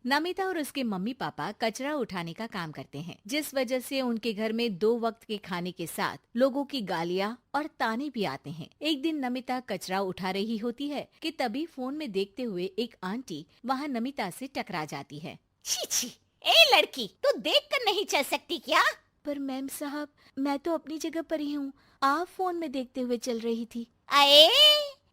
नमिता और उसके mummy papa कचरा उठाने का काम करते हैं, जिस वजह से उनके घर में 2 वक्त के खाने के साथ लोगों की गालियाँ और ताने भी आते हैं। एक दिन नमिता कचरा उठा रही होती है कि तभी फोन में देखते हुए एक आंटी वहाँ नमिता से टकरा जाती है। छी छी, ए लड़की, तू देख कर नहीं चल सकती क्या? पर मैम साहब, मैं तो अपनी जगह पर ही हूँ, आप फोन में देखते हुए चल रही थी। अरे,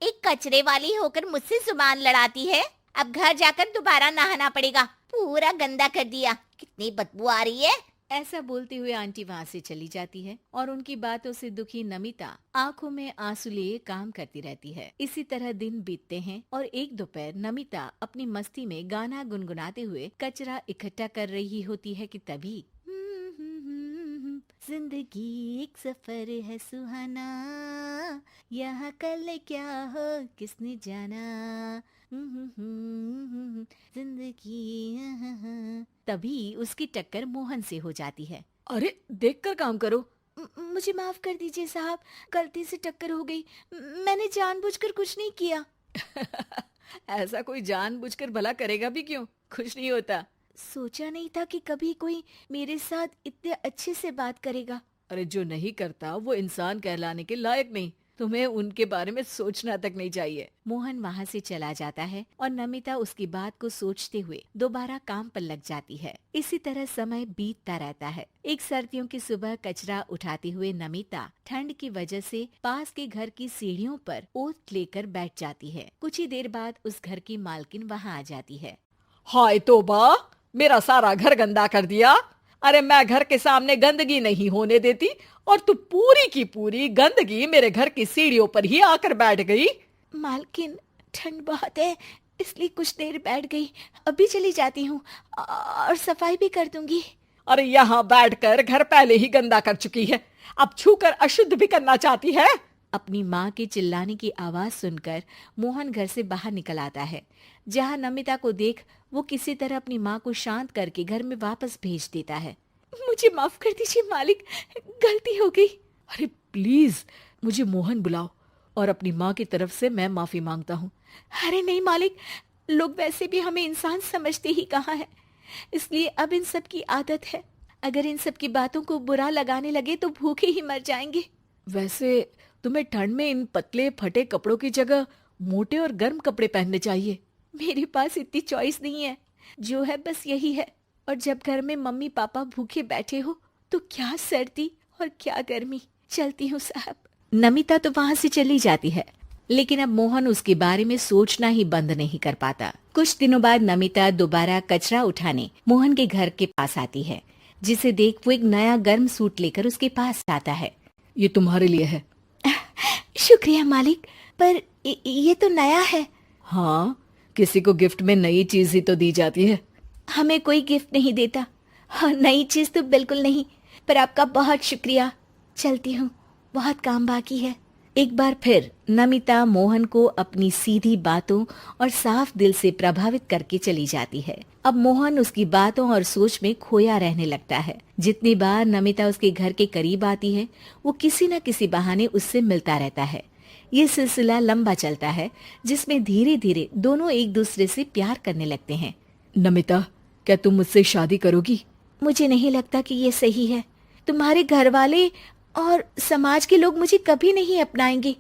एक कचरे वाली होकर मुझसे जुबान लड़ाती है। अब घर जाकर दोबारा नहाना पड़ेगा, पूरा गंदा कर दिया। कितनी बदबू आ रही है। ऐसा बोलते हुए आंटी वहाँ से चली जाती है और उनकी बातों से दुखी नमिता आंखों में आंसू लिए काम करती रहती है। इसी तरह दिन बीतते हैं और एक दोपहर नमिता अपनी मस्ती में गाना गुनगुनाते हुए कचरा इकट्ठा कर रही होती है कि तभी जिंदगी एक सफर है सुहाना, यहाँ कल क्या हो किसने जाना, जिंदगी। तभी उसकी टक्कर मोहन से हो जाती है। अरे देखकर काम करो। मुझे माफ कर दीजिए साहब, गलती से टक्कर हो गई, मैंने जानबूझकर कुछ नहीं किया। ऐसा कोई जानबूझकर भला करेगा भी क्यों, कुछ नहीं होता। सोचा नहीं था कि कभी कोई मेरे साथ इतने अच्छे से बात करेगा। अरे जो नहीं करता वो इंसान कहलाने के लायक नहीं, तुम्हें उनके बारे में सोचना तक नहीं चाहिए। मोहन वहाँ से चला जाता है और नमिता उसकी बात को सोचते हुए दोबारा काम पर लग जाती है। इसी तरह समय बीतता रहता है। एक सर्दियों की सुबह कचरा उठाते हुए नमिता ठंड की वजह से पास के घर की सीढ़ियों पर ओत लेकर बैठ जाती है। कुछ ही देर बाद उस घर की मालकिन वहाँ आ जाती है। हाय तौबा, मेरा सारा घर गंदा कर दिया। अरे मैं घर के सामने गंदगी नहीं होने देती और तू पूरी की पूरी गंदगी मेरे घर की सीढ़ियों पर ही आकर बैठ गई। मालकिन, ठंड बहुत है इसलिए कुछ देर बैठ गई, अभी चली जाती हूँ और सफाई भी कर दूंगी। अरे यहाँ बैठकर घर पहले ही गंदा कर चुकी है, अब छूकर अशुद्ध भी करना चाहती है। अपनी माँ के चिल्लाने की आवाज सुनकर मोहन घर से बाहर निकल आता है, जहाँ नमिता को देख वो किसी तरह अपनी माँ को शांत करके घर में वापस भेज देता है। मुझे माफ कर दीजिए मालिक, गलती हो गई। अरे प्लीज मुझे मोहन बुलाओ और अपनी माँ की तरफ से मैं माफी मांगता हूँ। अरे नहीं मालिक, लोग वैसे भी हमें इंसान समझते ही कहाँ है, इसलिए अब इन सब की आदत है। अगर इन सब की बातों को बुरा लगाने लगे तो भूखे ही मर जाएंगे। वैसे तुम्हें ठंड में इन पतले फटे कपड़ों की जगह मोटे और गर्म कपड़े पहनने चाहिए। मेरे पास इतनी चॉइस नहीं है, जो है बस यही है। और जब घर में मम्मी पापा भूखे बैठे हो तो क्या सर्दी और क्या गर्मी। चलती हूँ साहब। नमिता तो वहाँ से चली जाती है, लेकिन अब मोहन उसके बारे में सोचना ही बंद नहीं कर पाता। कुछ दिनों बाद नमिता दोबारा कचरा उठाने मोहन के घर के पास आती है, जिसे देख वो एक नया गर्म सूट लेकर उसके पास आता है। ये तुम्हारे लिए है। शुक्रिया मालिक, पर ये तो नया है। हाँ, किसी को गिफ्ट में नई चीज ही तो दी जाती है। हमें कोई गिफ्ट नहीं देता। हाँ, नई चीज तो बिल्कुल नहीं, पर आपका बहुत शुक्रिया। चलती हूँ, बहुत काम बाकी है। एक बार फिर नमिता मोहन को अपनी सीधी बातों और साफ दिल से प्रभावित करके चली जाती है। अब मोहन उसकी बातों और सोच में खोया रहने लगता है। जितनी बार नमिता उसके घर के करीब आती है, वो किसी न किसी बहाने उससे मिलता रहता है। ये सिलसिला लंबा चलता है, जिसमें धीरे धीरे दोनों एक दूसरे से प्यार करने लगते हैं। नमिता, क्या तुम मुझसे शादी करोगी? मुझे नहीं लगता कि ये सही है। तुम्हारे घर वाले और समाज के लोग मुझे कभी नहीं अपनाएंगे।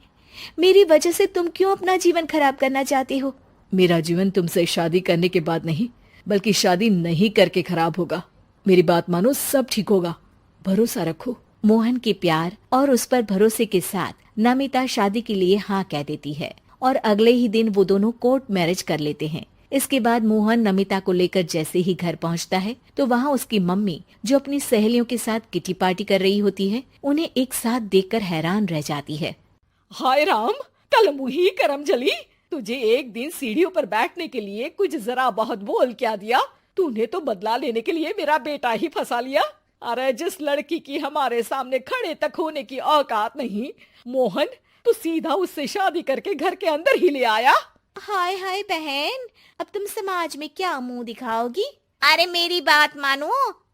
मेरी वजह से तुम क्यों अपना जीवन खराब करना चाहते हो? मेरा जीवन तुमसे शादी करने के बाद नहीं, बल्कि शादी नहीं करके खराब होगा। मेरी बात मानो, सब ठीक होगा, भरोसा रखो। मोहन के प्यार और उस पर भरोसे के साथ नमिता शादी के लिए हाँ कह देती है और अगले ही दिन वो दोनों कोर्ट मैरिज कर लेते हैं। इसके बाद मोहन नमिता को लेकर जैसे ही घर पहुंचता है तो वहाँ उसकी मम्मी, जो अपनी सहेलियों के साथ किटी पार्टी कर रही होती है, उन्हें एक साथ देखकर हैरान रह जाती है। हाय राम, कल मुही करम जली, तुझे एक दिन सीढ़ियों पर बैठने के लिए कुछ जरा बहुत बोल क्या दिया। तूने तो बदला लेने के लिए मेरा बेटा ही फंसा लिया। अरे जिस लड़की की हमारे सामने खड़े तक होने की औकात नहीं, मोहन तू सीधा उससे शादी करके घर के अंदर ही ले आया। हाय हाय बहन, अब तुम समाज में क्या मुंह दिखाओगी? अरे मेरी बात मानो,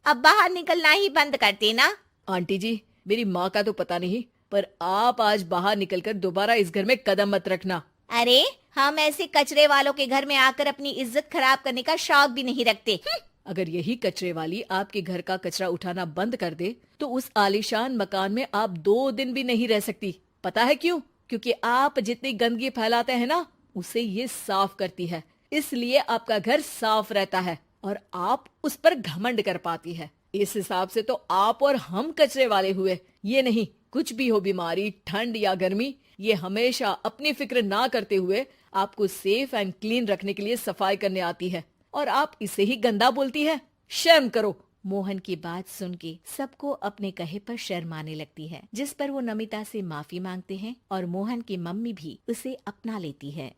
अब बाहर निकलना ही बंद कर देना। आंटी जी, मेरी माँ का तो पता नहीं, पर आप आज बाहर निकलकर दोबारा इस घर में कदम मत रखना। अरे हम ऐसे कचरे वालों के घर में आकर अपनी इज्जत खराब करने का शौक भी नहीं रखते। अगर यही कचरे वाली आपके घर का कचरा उठाना बंद कर दे तो उस आलीशान मकान में आप 2 दिन भी नहीं रह सकती। पता है क्यों? क्योंकि आप जितनी गंदगी फैलाते हैं ना, उसे ये साफ करती है। इसलिए आपका घर साफ रहता है और आप उस पर घमंड कर पाती है। इस हिसाब से तो आप और हम कचरे वाले हुए। ये नहीं, कुछ भी हो, बीमारी, ठंड या गर्मी, ये हमेशा अपनी फिक्र ना करते हुए आपको सेफ एंड क्लीन रखने के लिए सफाई करने आती है और आप इसे ही गंदा बोलती है। शर्म करो। मोहन की बात सुन के सबको अपने कहे पर शर्म आने लगती है, जिस पर वो नमिता से माफी मांगते हैं और मोहन की मम्मी भी उसे अपना लेती है।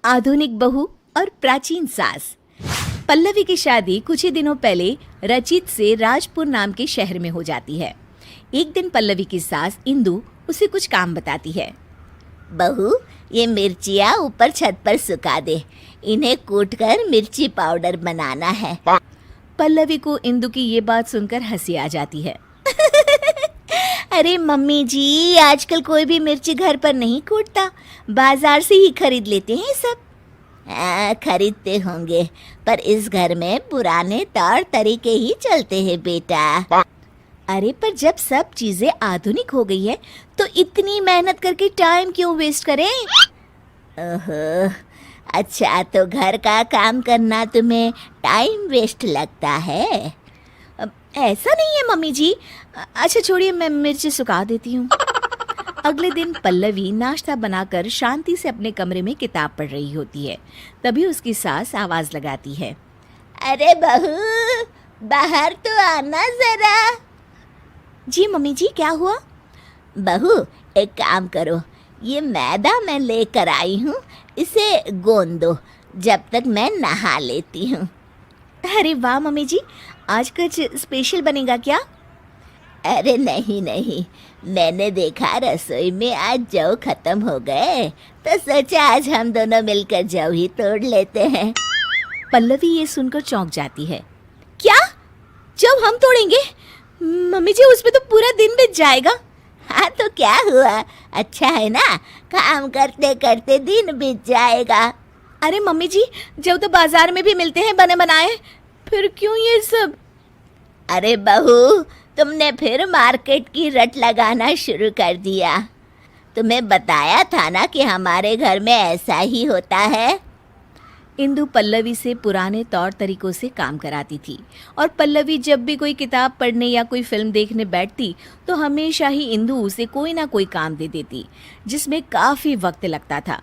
आधुनिक बहू और प्राचीन सास। पल्लवी की शादी कुछ ही दिनों पहले रचित से राजपुर नाम के शहर में हो जाती है। एक दिन पल्लवी की सास इंदु उसे कुछ काम बताती है। बहू, ये मिर्चियाँ ऊपर छत पर सुखा दे, इन्हें कूटकर मिर्ची पाउडर बनाना है। पल्लवी को इंदु की ये बात सुनकर हंसी आ जाती है। अरे मम्मी जी, आजकल कोई भी मिर्ची घर पर नहीं कूटता, बाजार से ही खरीद लेते हैं सब। खरीदते होंगे, पर इस घर में पुराने तौर तरीके ही चलते हैं बेटा। अरे पर जब सब चीजें आधुनिक हो गई है तो इतनी मेहनत करके टाइम क्यों वेस्ट करें? ओहो, अच्छा तो घर का काम करना तुम्हें टाइम वेस्ट लगता है? ऐसा नहीं है मम्मी जी। अच्छा छोड़िए, मैं मिर्ची सुखा देती हूँ। अगले दिन पल्लवी नाश्ता बनाकर शांति से अपने कमरे में किताब पढ़ रही होती है। तभी उसकी सास आवाज लगाती है। अरे बहू, बाहर तो आना जरा। जी मम्मी जी, क्या हुआ? बहू, एक काम करो, ये मैदा मैं लेकर आई हूँ, इसे गोंद दो जब तक मैं नहा लेती हूँ। अरे वाह मम्मी जी, आज कुछ स्पेशल बनेगा क्या? अरे नहीं नहीं, मैंने देखा रसोई में आज जौ खत्म हो गए तो सोचा आज हम दोनों मिलकर जौ ही तोड़ लेते हैं। पल्लवी ये सुनकर चौंक जाती है। क्या? जब हम तोड़ेंगे? मम्मी जी, उसमें तो पूरा दिन बीत जाएगा। हाँ तो क्या हुआ, अच्छा है ना, काम करते करते दिन बीत जाएगा। अरे मम्मी जी, जब तो बाजार में भी मिलते हैं बने बनाए, फिर क्यों ये सब? अरे बहू, तुमने फिर मार्केट की रट लगाना शुरू कर दिया। तुम्हें बताया था ना कि हमारे घर में ऐसा ही होता है। इंदु पल्लवी से पुराने तौर तरीकों से काम कराती थी और पल्लवी जब भी कोई किताब पढ़ने या कोई फिल्म देखने बैठती तो हमेशा ही इंदु उसे कोई ना कोई काम दे देती, जिसमें काफ़ी वक्त लगता था।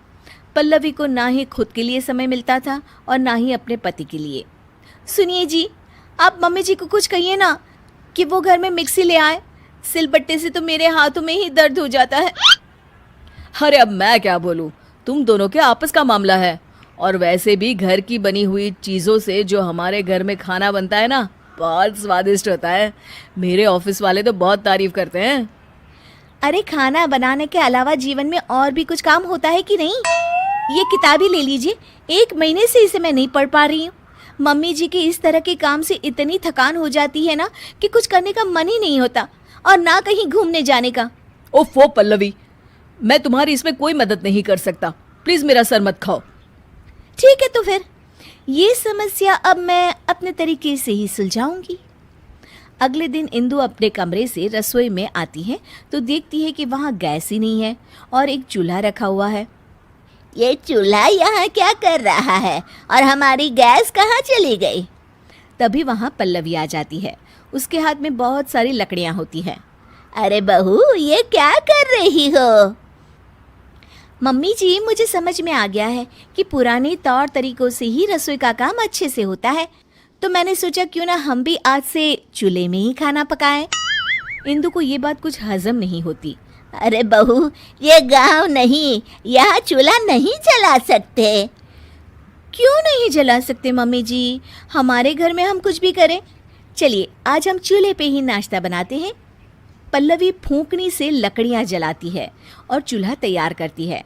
पल्लवी को ना ही खुद के लिए समय मिलता था और ना ही अपने पति के लिए। सुनिए जी, आप मम्मी जी को कुछ कहिए ना कि वो घर में मिक्सी ले आए। सिलबट्टे से तो मेरे हाथों में ही दर्द हो जाता है। अरे अब मैं क्या बोलूं, तुम दोनों के आपस का मामला है। और वैसे भी घर की बनी हुई चीज़ों से जो हमारे घर में खाना बनता है ना, बहुत स्वादिष्ट होता है। मेरे ऑफिस वाले तो बहुत तारीफ करते हैं। अरे खाना बनाने के अलावा जीवन में और भी कुछ काम होता है कि नहीं? ये किताब ही ले लीजिए, 1 महीने से इसे मैं नहीं पढ़ पा रही हूँ। मम्मी जी के इस तरह के काम से इतनी थकान हो जाती है ना कि कुछ करने का मन ही नहीं होता और ना कहीं घूमने जाने का। ओफो पल्लवी, मैं तुम्हारी इसमें कोई मदद नहीं कर सकता। प्लीज मेरा सर मत खाओ। ठीक है, तो फिर ये समस्या अब मैं अपने तरीके से ही सुलझाऊंगी। अगले दिन इंदु अपने कमरे से रसोई में आती है तो देखती है कि वहाँ गैस ही नहीं है और एक चूल्हा रखा हुआ है। ये चूल्हा यहाँ क्या कर रहा है और हमारी गैस कहाँ चली गई? तभी वहाँ पल्लवी आ जाती है। उसके हाथ में बहुत सारी लकड़ियाँ होती हैं। अरे बहू, ये क्या कर रही हो? मम्मी जी, मुझे समझ में आ गया है कि पुराने तौर तरीकों से ही रसोई का काम अच्छे से होता है, तो मैंने सोचा क्यों ना हम भी आज से चूल्हे में ही खाना पकाएं। इंदु को ये बात कुछ हजम नहीं होती। अरे बहू, ये गांव नहीं, यहाँ चूल्हा नहीं जला सकते। क्यों नहीं जला सकते मम्मी जी? हमारे घर में हम कुछ भी करें। चलिए आज हम चूल्हे पे ही नाश्ता बनाते हैं। पल्लवी फूंकनी से लकड़ियां जलाती है और चूल्हा तैयार करती है,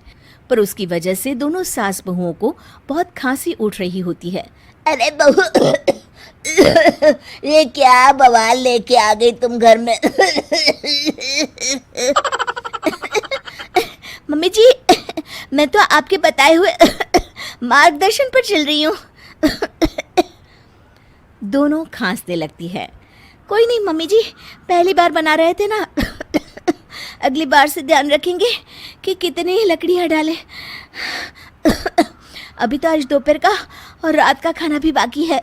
पर उसकी वजह से दोनों सास बहुओं को बहुत खांसी उठ रही होती है। अरे बहू, ये क्या बवाल लेके आ गई तुम घर में? मम्मी जी, मैं तो आपके बताए हुए मार्गदर्शन पर चल रही हूँ। दोनों खांसने लगती है। कोई नहीं मम्मी जी, पहली बार बना रहे थे ना। अगली बार से ध्यान रखेंगे कि कितनी लकड़ियाँ डालें। अभी तो आज दोपहर का और रात का खाना भी बाकी है।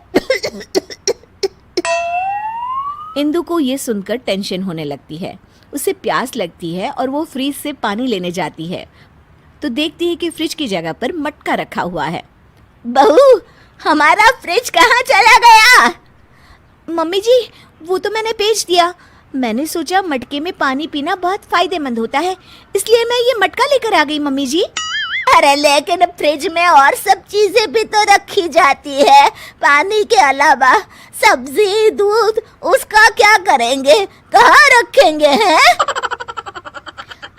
इंदु को ये सुनकर टेंशन होने लगती है। उसे प्यास लगती है और वो फ्रिज से पानी लेने जाती है तो देखती है कि फ्रिज की जगह पर मटका रखा हुआ है। बहू, हमारा फ्रिज कहाँ चला गया? मम्मी जी, वो तो मैंने बेच दिया। मैंने सोचा मटके में पानी पीना बहुत फायदेमंद होता है, इसलिए मैं ये मटका लेकर आ गई मम्मी जी। अरे लेकिन फ्रिज में और सब चीजें भी तो रखी जाती है पानी के अलावा। सब्जी, दूध, उसका क्या करेंगे? कहाँ रखेंगे हैं?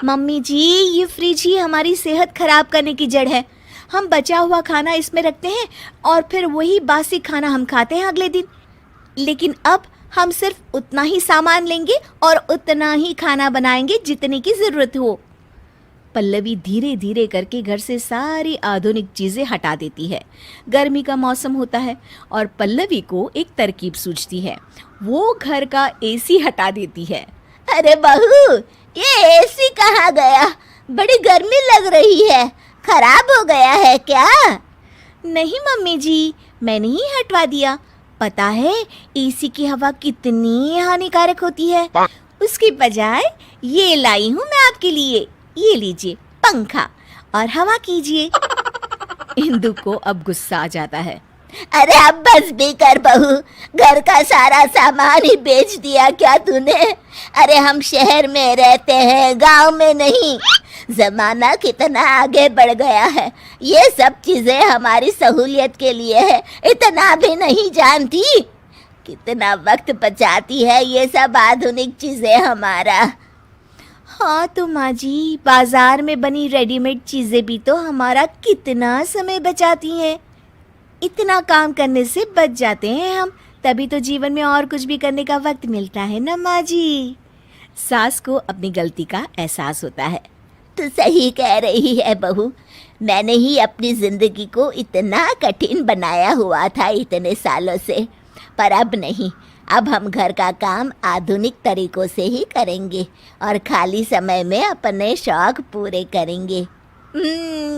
मम्मी जी, ये फ्रिज ही हमारी सेहत खराब करने की जड़ है। हम बचा हुआ खाना इसमें रखते हैं और फिर वही बासी खाना हम खाते हैं अगले दिन। लेकिन अब हम सिर्फ उतना ही सामान लेंगे और उतना ही खाना बनाएंगे जितने की जरूरत हो। पल्लवी धीरे धीरे करके घर से सारी आधुनिक चीजें हटा देती है। गर्मी का मौसम होता है और पल्लवी को एक तरकीब सूझती है। वो घर का एसी हटा देती है। अरे बहू, ये एसी कहाँ गया? बड़ी गर्मी लग रही है, खराब हो गया है क्या? नहीं मम्मी जी, मैंने ही हटवा दिया। पता है एसी की हवा कितनी हानिकारक होती है। उसकी बजाय ये लाई हूँ मैं आपके लिए। ये लीजिए पंखा और हवा कीजिए। इंदु को अब गुस्सा आ जाता है। अरे अब बस भी कर बहू, घर का सारा सामान ही बेच दिया क्या तूने? अरे हम शहर में रहते हैं, गांव में नहीं। जमाना कितना आगे बढ़ गया है, ये सब चीजें हमारी सहूलियत के लिए है, इतना भी नहीं जानती? कितना वक्त बचाती है ये सब आधुनिक चीजें हमारा। हाँ तो माँ जी, बाजार में बनी रेडीमेड चीजें भी तो हमारा कितना समय बचाती हैं। इतना काम करने से बच जाते हैं हम, तभी तो जीवन में और कुछ भी करने का वक्त मिलता है ना माँ जी। सास को अपनी गलती का एहसास होता है। तू सही कह रही है बहू, मैंने ही अपनी जिंदगी को इतना कठिन बनाया हुआ था इतने सालों से। पर अब नहीं, अब हम घर का काम आधुनिक तरीकों से ही करेंगे और खाली समय में अपने शौक पूरे करेंगे।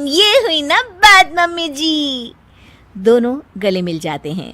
ये हुई ना बात मम्मी जी। दोनों गले मिल जाते हैं